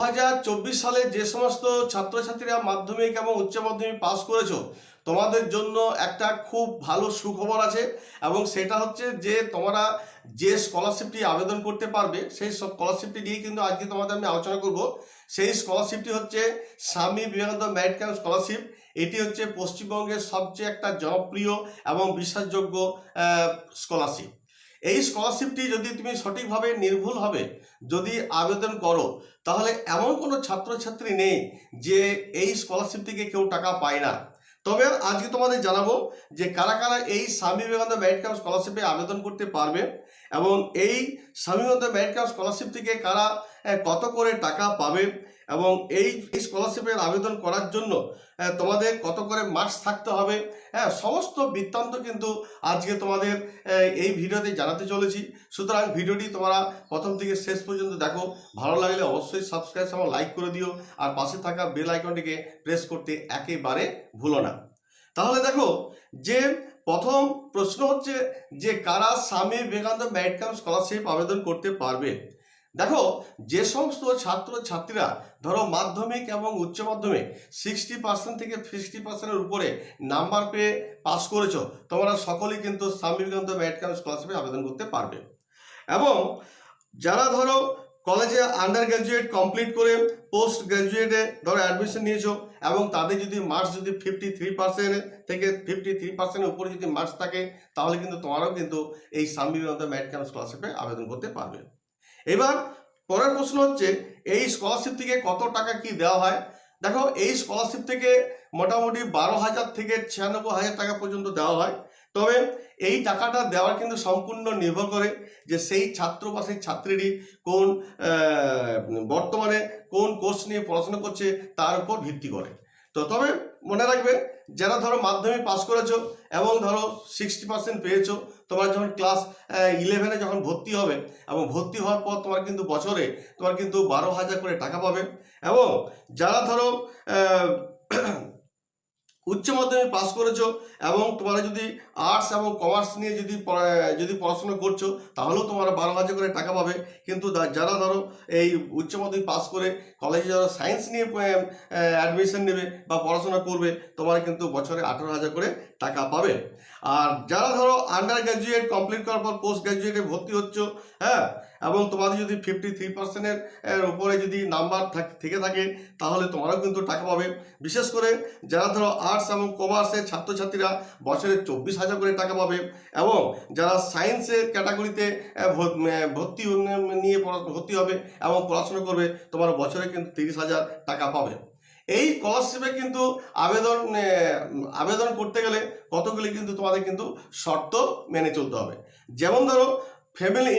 2024 সালে যে সমস্ত ছাত্রছাত্রীরা মাধ্যমিক এবং উচ্চ মাধ্যমিক পাস করেছো তোমাদের জন্য একটা খুব ভালো সুখবর আছে এবং সেটা হচ্ছে যে তোমরা যে স্কলারশিপটি আবেদন করতে পারবে সেই স্কলারশিপটি নিয়ে কিন্তু আজকে তোমাদের আমি আলোচনা করব। সেই স্কলারশিপটি হচ্ছে Swami Vivekananda merit camp scholarship. এটি হচ্ছে পশ্চিমবঙ্গের সবচেয়ে একটা জনপ্রিয় এবং বিশ্বাসযোগ্য স্কলারশিপ। এই স্কলারশিপটি যদি তুমি সঠিকভাবে নির্ভুলভাবে যদি আবেদন করো তাহলে এমন কোনো ছাত্রছাত্রী নেই যে এই স্কলারশিপ থেকে কেউ টাকা পায় না। তবে আজকে তোমাদের জানাবো যে কারা কারা এই স্বামী বিবেকানন্দ মেরিট ক্যাম্প স্কলারশিপে আবেদন করতে পারবে এবং এই Swami Vivekananda merit camp scholarship থেকে কারা কত করে টাকা পাবে এবং এই স্কলারশিপের আবেদন করার জন্য তোমাদের কত করে মার্কস থাকতে হবে, সমস্ত বৃত্তান্ত কিন্তু আজকে তোমাদের এই ভিডিওতে জানাতে চলেছি। সুতরাং ভিডিওটি তোমরা প্রথম থেকে শেষ পর্যন্ত দেখো। ভালো লাগলে অবশ্যই সাবস্ক্রাইব এবং লাইক করে দিও আর পাশে থাকা বেল আইকনটিকে প্রেস করতে একেবারে ভুলো না। তাহলে দেখো যে প্রথম প্রশ্ন হচ্ছে যে কারা Swami Vivekananda merit camp scholarship আবেদন করতে পারবে। দেখো যে সমস্ত ছাত্রছাত্রীরা ধরো মাধ্যমিক এবং উচ্চ মাধ্যমিক 60% থেকে 50%-এর উপরে নাম্বার পেয়ে পাস করেছো, তোমরা সকলেই কিন্তু স্বামী বিবেকানন্দ মেরিট ক্যাম্প স্কলারশিপে আবেদন করতে পারবে। এবং যারা ধরো কলেজে আন্ডার গ্র্যাজুয়েট কমপ্লিট করে পোস্ট গ্র্যাজুয়েটে ধরো অ্যাডমিশন নিয়েছো এবং তাদের যদি মার্কস যদি 53% থেকে 53%-এর উপরে যদি মার্কস থাকে তাহলে কিন্তু তোমারাও কিন্তু এই স্বামী বিবেকানন্দ মেরিট ক্যাম্প স্কলারশিপে আবেদন করতে পারবে। এবার পরের প্রশ্ন হচ্ছে এই স্কলারশিপ থেকে কত টাকা কি দেওয়া হয়। দেখো এই স্কলারশিপ থেকে মোটামুটি 12,000 থেকে 96,000 টাকা পর্যন্ত দেওয়া হয়। তবে এই টাকাটা দেওয়ার কিন্তু সম্পূর্ণ নির্ভর করে যে সেই ছাত্র বা সেই ছাত্রীরই কোন বর্তমানে কোন কোর্স নিয়ে পড়াশোনা করছে তার উপর ভিত্তি করে। তো তবে মনে রাখবে যারা ধরো মাধ্যমিক পাস করেছো এবং ধরো 60% পেয়েছো, তোমার যখন ক্লাস 11-এ যখন ভর্তি হবে এবং ভর্তি হওয়ার পর তোমার কিন্তু বছরে তোমার কিন্তু 12,000 করে টাকা পাবে। এবং যারা ধরো উচ্চ মাধ্যমিক পাস করেছো এবং তোমরা যদি আর্টস এবং কমার্স নিয়ে যদি পড়াশোনা করছো তাহলেও তোমরা 12,000 করে টাকা পাবে। কিন্তু যারা ধরো এই উচ্চ মাধ্যমিক পাস করে কলেজে যারা সায়েন্স নিয়ে অ্যাডমিশন নেবে বা পড়াশোনা করবে তোমরা কিন্তু বছরে 18,000 করে টাকা পাবে। আর যারা ধরো আন্ডার গ্র্যাজুয়েট কমপ্লিট করার পর পোস্ট গ্র্যাজুয়েটে ভর্তি হচ্ছ, এবং তোমাদের যদি 53%-এর উপরে যদি নাম্বার থেকে থাকে তাহলে তোমরাও কিন্তু টাকা পাবে। বিশেষ করে যারা ধরো আর্টস এবং কমার্সের ছাত্রছাত্রীরা বছরে 24,000 করে টাকা পাবে এবং যারা সায়েন্সের ক্যাটাগরিতে ভর্তি হবে এবং পড়াশোনা করবে তোমার বছরে কিন্তু 30,000 টাকা পাবে। এই স্কলারশিপে কিন্তু আবেদন করতে গেলে কতগুলি কিন্তু তোমাদের কিন্তু শর্ত মেনে চলতে হবে। যেমন ধরো ফ্যামিলি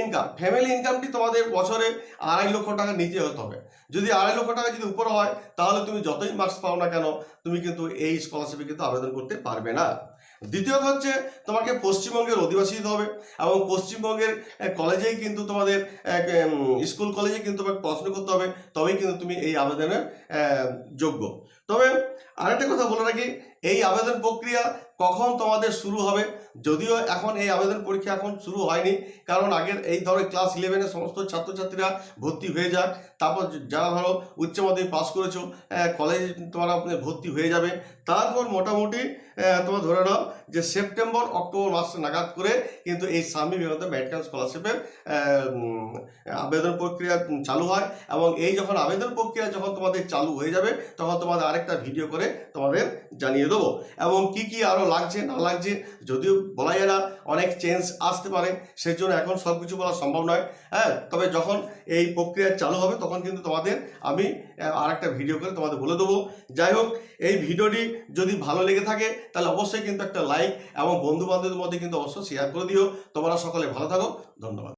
ইনকামটি তোমাদের বছরে 2.5 লক্ষ টাকা নিচে হতে হবে। যদি 2.5 লক্ষ টাকা যদি উপরে হয় তাহলে তুমি যতই মার্কস পাও না কেন তুমি কিন্তু এই স্কলারশিপে কিন্তু আবেদন করতে পারবে না। দ্বিতীয়ত হচ্ছে তোমাকে পশ্চিমবঙ্গের অধিবাসী হতে হবে এবং পশ্চিমবঙ্গের কলেজেই কিন্তু তোমাদের স্কুল কলেজে কিন্তু পড়াশোনা করতে হবে, তবেই কিন্তু তুমি এই আবেদনের যোগ্য। তবে আরেকটা কথা বলে রাখি, এই আবেদন প্রক্রিয়া কখন তোমাদের শুরু হবে, যদিও এখন এই আবেদন পরীক্ষা এখন শুরু হয়নি, কারণ আগের এই ধরো ক্লাস 11-এ সমস্ত ছাত্রছাত্রীরা ভর্তি হয়ে যায়। তারপর যারা ধরো উচ্চ মাধ্যমিক পাস করেছো কলেজে তোমরা ভর্তি হয়ে যাবে। তারপর মোটামুটি তোমরা ধরে নাও যে সেপ্টেম্বর অক্টোবর মাস নাগাদ করে কিন্তু এই স্বামী বিবেকানন্দ মেরিট ক্যাম্প স্কলারশিপের আবেদন প্রক্রিয়া চালু হয়। এবং এই যখন আবেদন প্রক্রিয়া যখন তোমাদের চালু হয়ে যাবে তখন তোমাদের আরেকটা ভিডিও করে তোমাদের জানিয়ে দেবো এবং কি কি আরও লাগছে না লাগছে, যদিও বলা যায় না, অনেক চেঞ্জ আসতে পারে, সেই জন্য এখন সব কিছু বলা সম্ভব নয়। তবে যখন এই প্রক্রিয়া চালু হবে তখন কিন্তু তোমাদের আমি আরেকটা ভিডিও করে তোমাদের বলে দেবো। যাই হোক, এই ভিডিওটি যদি ভালো লেগে থাকে তাহলে অবশ্যই কিন্তু একটা লাইক এবং বন্ধু বান্ধবদের মধ্যে কিন্তু অবশ্যই শেয়ার করে দিও। তোমরা সকলে ভালো থাকো, ধন্যবাদ।